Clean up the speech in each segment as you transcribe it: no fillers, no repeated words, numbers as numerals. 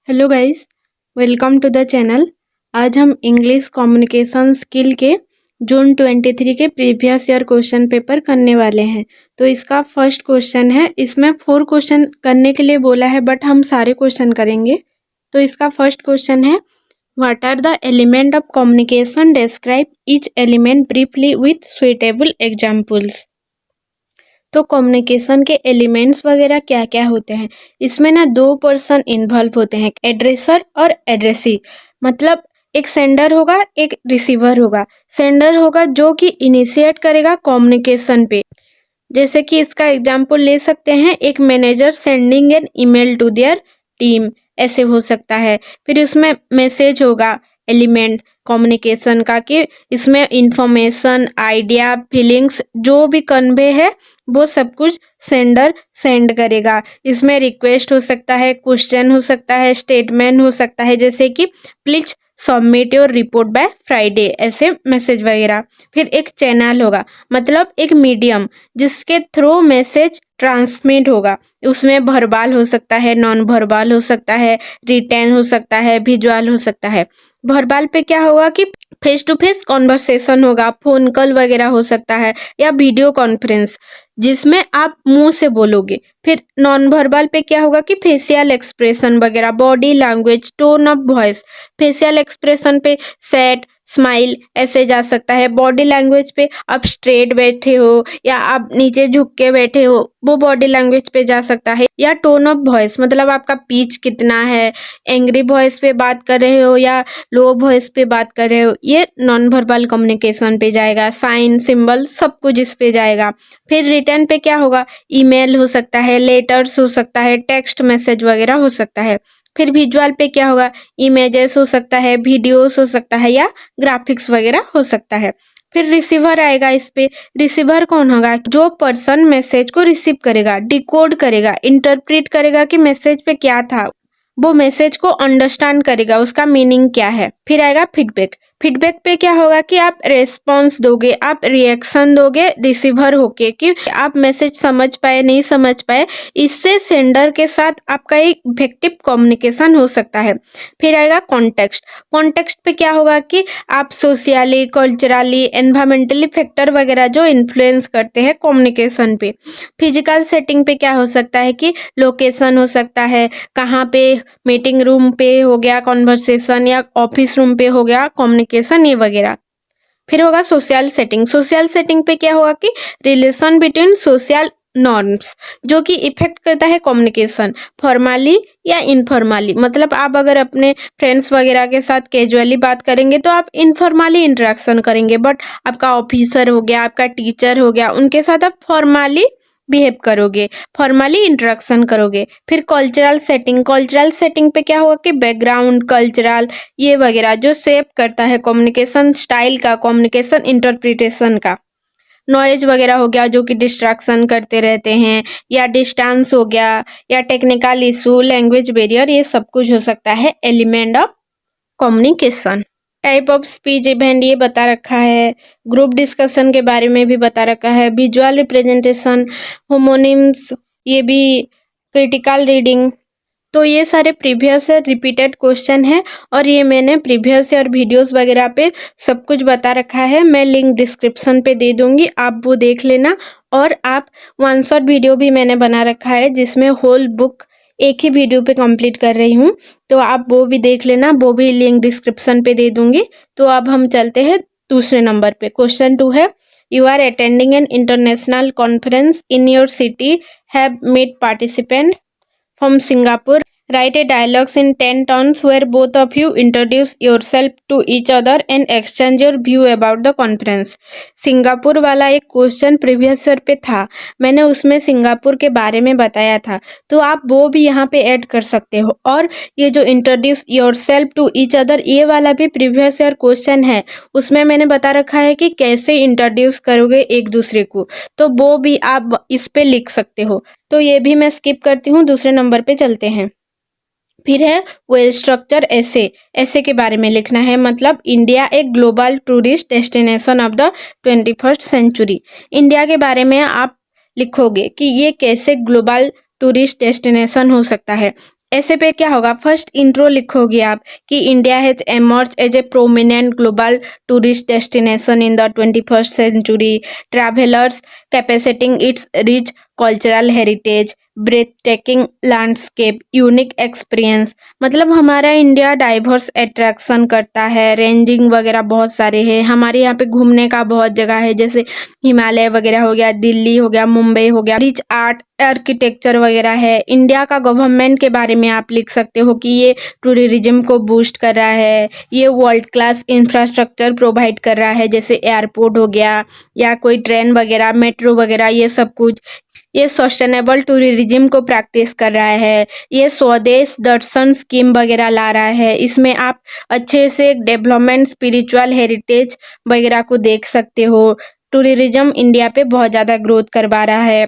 Hello guys, welcome to the channel. आज हम English communication skill के जून 23 के प्रीवियस ईयर क्वेश्चन पेपर करने वाले हैं। तो इसका फर्स्ट क्वेश्चन है, इसमें 4 क्वेश्चन करने के लिए बोला है बट हम सारे क्वेश्चन करेंगे। तो इसका फर्स्ट क्वेश्चन है, what are the element of communication, describe each element briefly with suitable examples. तो कम्युनिकेशन के एलिमेंट्स वगैरह क्या क्या होते हैं। इसमें ना 2 पर्सन इन्वॉल्व होते हैं, एड्रेसर और एड्रेसी। मतलब एक सेंडर होगा, एक रिसीवर होगा। सेंडर होगा जो कि इनिशिएट करेगा कम्युनिकेशन पे। जैसे कि इसका एग्जांपल ले सकते हैं, एक manager sending an email to their team, ऐसे हो सकता है। फिर उसमें मैसेज होगा, एलिमेंट कम्युनिकेशन का, कि इसमें इंफॉर्मेशन, आइडिया, फीलिंग्स जो भी कन्वे है वो सब कुछ सेंडर सेंड करेगा। इसमें रिक्वेस्ट हो सकता है, क्वेश्चन हो सकता है, स्टेटमेंट हो सकता है, जैसे कि please submit your report by Friday, ऐसे मैसेज वगैरह। फिर एक चैनल होगा, मतलब एक मीडियम जिसके थ्रू मैसेज ट्रांसमिट होगा। उसमें वर्बल हो सकता है, नॉन वर्बल हो सकता है, रिटन हो सकता है, विजुअल हो सकता है। वर्बल पे क्या होगा कि फेस टू फेस कॉन्वर्सेशन होगा, फोन कॉल वगैरह हो सकता है, या वीडियो कॉन्फ्रेंस जिसमें आप मुंह से बोलोगे। फिर नॉन वर्बल पे क्या होगा कि फेशियल एक्सप्रेशन वगैरह, body language, tone of voice. Facial expression पे सैड, स्माइल ऐसे जा सकता है। बॉडी लैंग्वेज पे आप स्ट्रेट बैठे हो या आप नीचे झुक के बैठे हो, वो बॉडी लैंग्वेज पे जा सकता है। या टोन ऑफ वॉइस, मतलब आपका पिच कितना है, एंग्री वॉइस पे बात कर रहे हो या लो वॉइस पे बात कर रहे हो, ये नॉन वर्बल कम्युनिकेशन पे जाएगा। साइन, सिंबल सब कुछ इस पे जाएगा। फिर रिटर्न पे क्या होगा, ईमेल हो सकता है, लेटर्स हो सकता है, टेक्स्ट मैसेज वगैरह हो सकता है। फिर विजुअल पे क्या होगा, इमेजेस हो सकता है, वीडियोस हो सकता है, या ग्राफिक्स वगैरह हो सकता है। फिर रिसीवर आएगा। इस पे रिसीवर कौन होगा, जो पर्सन मैसेज को रिसीव करेगा, डिकोड करेगा, इंटरप्रेट करेगा कि मैसेज पे क्या था, वो मैसेज को अंडरस्टैंड करेगा, उसका मीनिंग क्या है। फिर आएगा फीडबैक। फीडबैक पे क्या होगा कि आप रेस्पॉन्स दोगे, आप रिएक्शन दोगे रिसीवर होके, कि आप मैसेज समझ पाए नहीं समझ पाए। इससे सेंडर के साथ आपका एक इफेक्टिव कम्युनिकेशन हो सकता है। फिर आएगा कॉन्टेक्स्ट। कॉन्टेक्स्ट पे क्या होगा कि आप सोशियली, कल्चरली, एनवायरमेंटली फैक्टर वगैरह जो इन्फ्लुएंस करते हैं कम्युनिकेशन पे। फिजिकल सेटिंग पे क्या हो सकता है कि लोकेशन हो सकता है, कहाँ पे, मीटिंग रूम पे हो गया कॉन्वर्सेशन, या ऑफिस रूम पे हो गया कम्युनिकेशन, ये वगैरह। फिर होगा सोशल सेटिंग। सोशल सेटिंग पे क्या होगा कि रिलेशन बिटवीन सोशल नॉर्म्स, जो कि इफेक्ट करता है कम्युनिकेशन, फॉर्मली या इनफॉर्मली। मतलब आप अगर अपने फ्रेंड्स वगैरह के साथ कैजुअली बात करेंगे तो आप इनफॉर्मली इंटरेक्शन करेंगे, बट आपका ऑफिसर हो गया, आपका टीचर हो गया, उनके साथ आप फॉर्मली बिहेव करोगे, फॉर्मली इंटरेक्शन करोगे। फिर कल्चरल सेटिंग। कल्चरल सेटिंग पे क्या होगा कि बैकग्राउंड, कल्चरल ये वगैरह जो शेप करता है कम्युनिकेशन स्टाइल का, कम्युनिकेशन इंटरप्रिटेशन का। नॉइज वगैरह हो गया जो कि डिस्ट्रैक्शन करते रहते हैं, या डिस्टेंस हो गया, या टेक्निकल इशू, लैंग्वेज बैरियर, ये सब कुछ हो सकता है element of communication. Type of speech event ये बता रखा है। ग्रुप डिस्कशन के बारे में भी बता रखा है। विजुअल रिप्रेजेंटेशन, होमोनिम्स, ये भी क्रिटिकल रीडिंग। तो ये सारे प्रीवियस ईयर रिपीटेड क्वेश्चन है, और ये मैंने प्रीवियस ईयर वीडियोस वगैरह पे सब कुछ बता रखा है। मैं लिंक डिस्क्रिप्शन पे दे दूंगी, आप वो देख लेना। और आप वन शॉट वीडियो भी मैंने बना रखा है, जिसमें होल बुक एक ही वीडियो पे कंप्लीट कर रही हूँ, तो आप वो भी देख लेना, वो भी लिंक डिस्क्रिप्शन पे दे दूंगी। तो अब हम चलते हैं दूसरे नंबर पे। क्वेश्चन 2 है, you are attending an international conference in your city, have meet participant from Singapore. Write a dialogues in 10 terms where both of you introduce yourself to each other and exchange your view about the conference. Singapore वाला एक question previous year पे था, मैंने उसमें Singapore के बारे में बताया था, तो आप वो भी यहाँ पे ऐड कर सकते हो। और ये जो introduce yourself to each other, ये वाला भी प्रीवियस ईयर क्वेश्चन है, उसमें मैंने बता रखा है कि कैसे इंट्रोड्यूस करोगे एक दूसरे को, तो वो भी आप इस पे लिख सकते हो। तो ये भी मैं स्किप करती हूँ, दूसरे नंबर पे चलते हैं। फिर है वेल स्ट्रक्चर ऐसे। ऐसे के बारे में लिखना है, मतलब इंडिया एक global tourist destination of the 21st century. India के बारे में आप लिखोगे कि ये कैसे ग्लोबल टूरिस्ट डेस्टिनेशन हो सकता है। ऐसे पे क्या होगा, फर्स्ट इंट्रो लिखोगे आप कि India has emerge as a prominent global tourist destination in the 21st century, travellers capacitating its rich cultural heritage, breathtaking landscape, unique experience. मतलब हमारा इंडिया डाइवर्स अट्रैक्शन करता है, रेंजिंग वगैरह बहुत सारे हैं, हमारे यहाँ पे घूमने का बहुत जगह है, जैसे हिमालय वगैरह हो गया, दिल्ली हो गया, मुंबई हो गया, रिच आर्ट आर्किटेक्चर वगैरह है। इंडिया का गवर्नमेंट के बारे में आप लिख सकते हो कि ये टूरिज्म को बूस्ट कर रहा है, ये वर्ल्ड क्लास इंफ्रास्ट्रक्चर प्रोवाइड कर रहा है, जैसे एयरपोर्ट हो गया या कोई ट्रेन वगैरह, मेट्रो वगैरह, ये सब कुछ। ये सस्टेनेबल टूरिज्म को प्रैक्टिस कर रहा है, ये स्वदेश दर्शन स्कीम वगैरह ला रहा है। इसमें आप अच्छे से डेवलपमेंट, स्पिरिचुअल हेरिटेज वगैरह को देख सकते हो। टूरिज्म इंडिया पे बहुत ज़्यादा ग्रोथ करवा रहा है।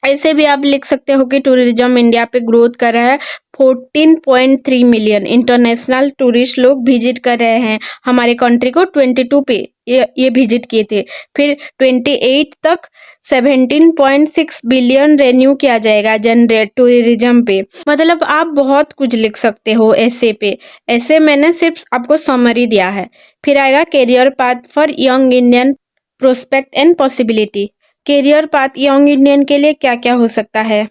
ऐसे भी आप लिख सकते हो कि टूरिज्म इंडिया पे ग्रोथ कर रहा है, 14.3 मिलियन इंटरनेशनल टूरिस्ट लोग विजिट कर रहे हैं हमारे कंट्री को। 22 पे ये विजिट किए थे, फिर 28 तक 17.6 बिलियन रेन्यू किया जाएगा जनरेट टूरिज्म पे। मतलब आप बहुत कुछ लिख सकते हो ऐसे पे। ऐसे मैंने सिर्फ आपको समरी दिया है। फिर आएगा career path for young Indian, prospect and possibility. Career path young Indian के लिए क्या क्या हो सकता है,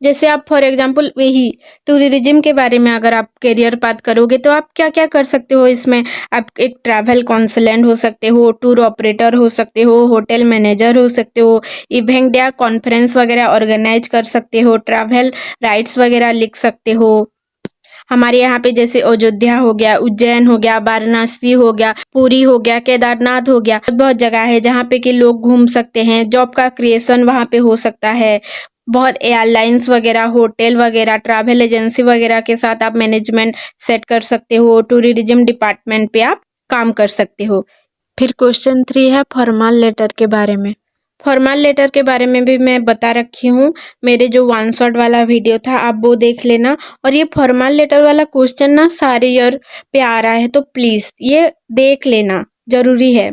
जैसे आप फॉर एग्जांपल वही टूरिज्म के बारे में अगर आप करियर पाथ करोगे तो आप क्या क्या कर सकते हो इसमें। आप एक ट्रैवल कंसल्टेंट हो सकते हो, टूर ऑपरेटर हो सकते हो, होटल मैनेजर हो सकते हो, इवेंट या कॉन्फ्रेंस वगैरह ऑर्गेनाइज कर सकते हो, ट्रैवल राइट्स वगैरह लिख सकते हो। हमारे यहाँ पे जैसे अयोध्या हो गया, उज्जैन हो गया, वाराणसी हो गया, पुरी हो गया, केदारनाथ हो गया, बहुत जगह है जहाँ पे कि लोग घूम सकते हैं, जॉब का क्रिएशन वहाँ पे हो सकता है। बहुत एयरलाइंस वगैरह, होटल वगैरह, ट्रैवल एजेंसी वगैरह के साथ आप मैनेजमेंट सेट कर सकते हो, टूरिज्म डिपार्टमेंट पे आप काम कर सकते हो। फिर क्वेश्चन 3 है फॉर्मल लेटर के बारे में। फॉर्मल लेटर के बारे में भी मैं बता रखी हूँ, मेरे जो वन शॉट वाला वीडियो था आप वो देख लेना। और ये फॉर्मल लेटर वाला क्वेश्चन ना सारे ईयर पे आ रहा है, तो प्लीज़ ये देख लेना, ज़रूरी है।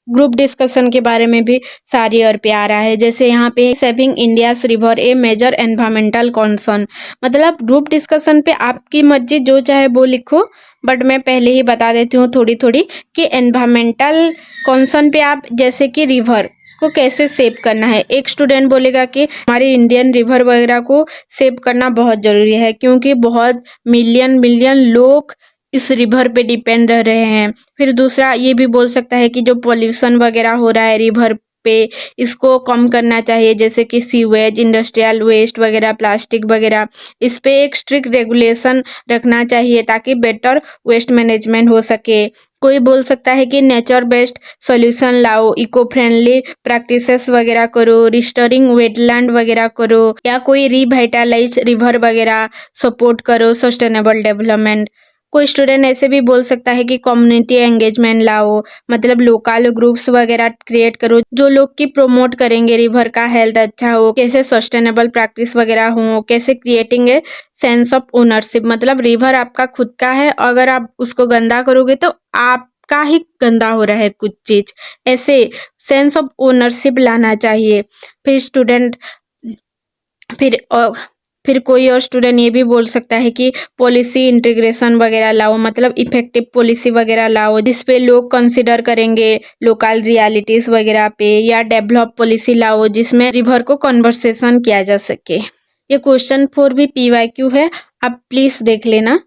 ग्रुप डिस्कशन के बारे में भी सारे ईयर पे आ रहा है, जैसे यहाँ पे सेविंग इंडियाज रिवर ए मेजर एनवायरमेंटल कॉन्सर्न। मतलब ग्रुप डिस्कशन पे आपकी मर्जी, जो चाहे वो लिखो, बट मैं पहले ही बता देती हूँ थोड़ी थोड़ी कि एनवायरमेंटल कॉन्सर्न पे आप जैसे कि रिवर को कैसे सेव करना है। एक स्टूडेंट बोलेगा कि हमारे इंडियन रिवर वगैरह को सेव करना बहुत ज़रूरी है, क्योंकि बहुत मिलियन मिलियन लोग इस रिवर पे डिपेंड रह रहे हैं। फिर दूसरा ये भी बोल सकता है कि जो पॉल्यूशन वगैरह हो रहा है रिवर पे, इसको कम करना चाहिए, जैसे कि सीवेज, इंडस्ट्रियल वेस्ट वगैरह, प्लास्टिक वगैरह, इस पे एक स्ट्रिक्ट रेगुलेशन रखना चाहिए ताकि बेटर वेस्ट मैनेजमेंट हो सके। कोई बोल सकता है कि नेचर बेस्ड सॉल्यूशन लाओ, इको फ्रेंडली प्रैक्टिसेस वगैरह करो, रिस्टोरिंग वेटलैंड वगैरह करो, या कोई रिवाइटलाइज रिवर वगैरह सपोर्ट करो, सस्टेनेबल डेवलपमेंट। कोई स्टूडेंट ऐसे भी बोल सकता है कि कम्युनिटी एंगेजमेंट लाओ, मतलब लोकल ग्रुप्स वगैरह क्रिएट करो जो लोग की प्रमोट करेंगे रिवर का हेल्थ अच्छा हो, कैसे सस्टेनेबल प्रैक्टिस वगैरह हो, कैसे creating a sense of ownership. मतलब रिवर आपका खुद का है, अगर आप उसको गंदा करोगे तो आपका ही गंदा हो रहा है कुछ चीज़, ऐसे सेंस ऑफ ओनरशिप लाना चाहिए। फिर स्टूडेंट फिर कोई और स्टूडेंट ये भी बोल सकता है कि पॉलिसी इंटीग्रेशन वगैरह लाओ, मतलब इफेक्टिव पॉलिसी वगैरह लाओ जिसपे लोग कंसिडर करेंगे लोकल रियलिटीज़ वगैरह पे, या डेवलप पॉलिसी लाओ जिसमें रिवर को कन्वर्सेशन किया जा सके। ये क्वेश्चन 4 भी PYQ है, आप प्लीज़ देख लेना।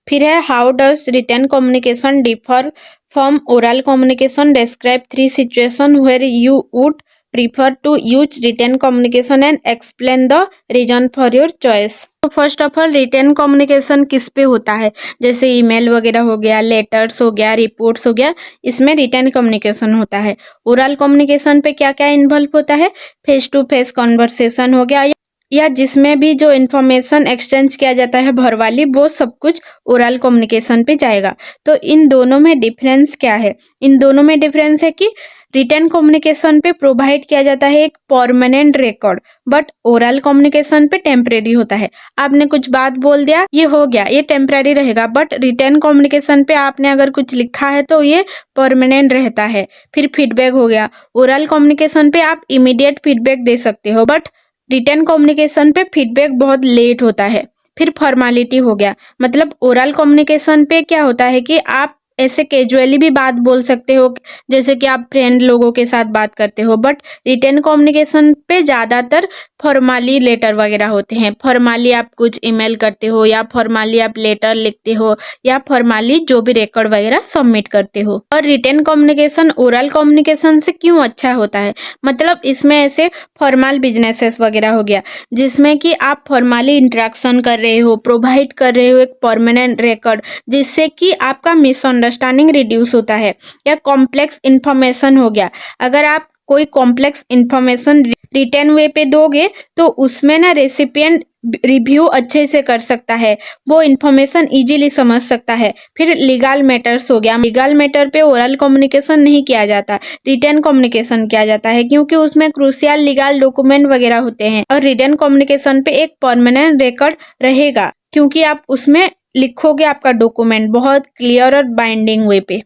फिर है how does written communication differ from oral communication, describe 3 situation where you would prefer to use written communication and explain the reason for your choice. तो first of all written communication किस पे होता है, जैसे ईमेल वगैरह हो गया, letters हो गया, रिपोर्ट्स हो गया, इसमें रिटन कम्युनिकेशन होता है। ओरल कम्युनिकेशन पे क्या क्या इन्वॉल्व होता है, फेस टू फेस कॉन्वर्सेशन हो गया, या जिसमें भी जो इन्फॉर्मेशन एक्सचेंज किया जाता है वर्बली, वो सब कुछ ओरल कम्युनिकेशन पे जाएगा। तो इन दोनों में डिफरेंस क्या है, इन दोनों में डिफरेंस है कि रिटन कम्युनिकेशन पे प्रोवाइड किया जाता है एक permanent record, but oral communication पे टेम्परेरी होता है। आपने कुछ बात बोल दिया, ये हो गया, ये टेम्परेरी रहेगा, बट रिटन कम्युनिकेशन पे आपने अगर कुछ लिखा है तो ये परमानेंट रहता है। फिर फीडबैक हो गया, ओरल कम्युनिकेशन पे आप इमीडिएट फीडबैक दे सकते हो, बट रिटन कम्युनिकेशन पे फीडबैक बहुत लेट होता है। फिर फॉर्मेलिटी हो गया, मतलब ओरल कम्युनिकेशन पे क्या होता है कि आप ऐसे कैजुअली भी बात बोल सकते हो, जैसे कि आप फ्रेंड लोगों के साथ बात करते हो, बट रिटन कम्युनिकेशन पे ज़्यादातर फॉर्मली लेटर वगैरह होते हैं। फॉर्मली आप कुछ ईमेल करते हो, या फॉर्मली आप लेटर लिखते हो, या फॉर्मली जो भी रिकॉर्ड वगैरह सबमिट करते हो। और रिटन कम्युनिकेशन ओरल कम्युनिकेशन से क्यों अच्छा होता है, मतलब इसमें ऐसे फॉर्मल बिजनेसेस वगैरह हो गया, जिसमें कि आप फॉर्मली इंटरेक्शन कर रहे हो, प्रोवाइड कर रहे हो एक परमानेंट रिकॉर्ड, जिससे कि आपका मिसअंडरस्टैंडिंग रिड्यूस होता है। या कॉम्प्लेक्स इन्फॉर्मेशन हो गया, अगर आप कोई कॉम्प्लेक्स इन्फॉर्मेशन रिटन वे पे दोगे तो उसमें ना रेसिपिएंट रिव्यू अच्छे से कर सकता है, वो इन्फॉर्मेशन इजीली समझ सकता है। फिर लीगल मैटर्स हो गया, लीगल मैटर पे ओरल कम्युनिकेशन नहीं किया जाता, रिटन कम्युनिकेशन किया जाता है, क्योंकि उसमें क्रूशियल लीगल डॉक्यूमेंट वगैरह होते हैं। और रिटन कम्युनिकेशन पे एक परमानेंट रिकॉर्ड रहेगा, क्योंकि आप उसमें लिखोगे आपका डॉक्यूमेंट बहुत क्लियर और बाइंडिंग वे पे।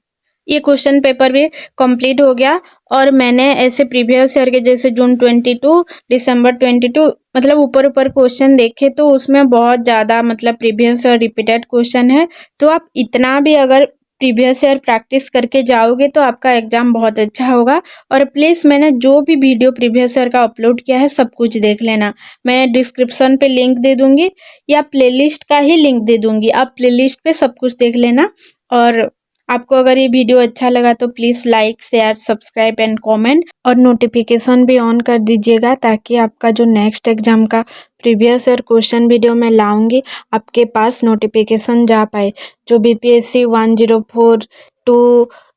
ये क्वेश्चन पेपर भी कंप्लीट हो गया। और मैंने ऐसे प्रीवियस ईयर के जैसे जून 22 दिसंबर 22 मतलब ऊपर ऊपर क्वेश्चन देखे, तो उसमें बहुत ज़्यादा मतलब प्रीवियस ईयर रिपीटेड क्वेश्चन है। तो आप इतना भी अगर प्रीवियस ईयर प्रैक्टिस करके जाओगे तो आपका एग्जाम बहुत अच्छा होगा। और प्लीज़ मैंने जो भी वीडियो प्रीवियस ईयर का अपलोड किया है सब कुछ देख लेना, मैं डिस्क्रिप्शन पे लिंक दे दूंगी या प्लेलिस्ट का ही लिंक दे दूंगी, आप प्लेलिस्ट पे सब कुछ देख लेना। और आपको अगर ये वीडियो अच्छा लगा तो please like share subscribe and comment, और नोटिफिकेशन भी ऑन कर दीजिएगा, ताकि आपका जो नेक्स्ट एग्जाम का प्रीवियस ईयर क्वेश्चन वीडियो मैं लाऊंगी आपके पास नोटिफिकेशन जा पाए। जो BPSC 104 to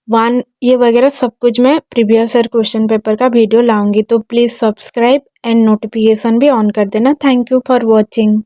1 ये वगैरह सब कुछ मैं प्रीवियस ईयर क्वेश्चन पेपर का वीडियो लाऊंगी, तो प्लीज़ सब्सक्राइब एंड नोटिफिकेशन भी ऑन कर देना। Thank you for watching.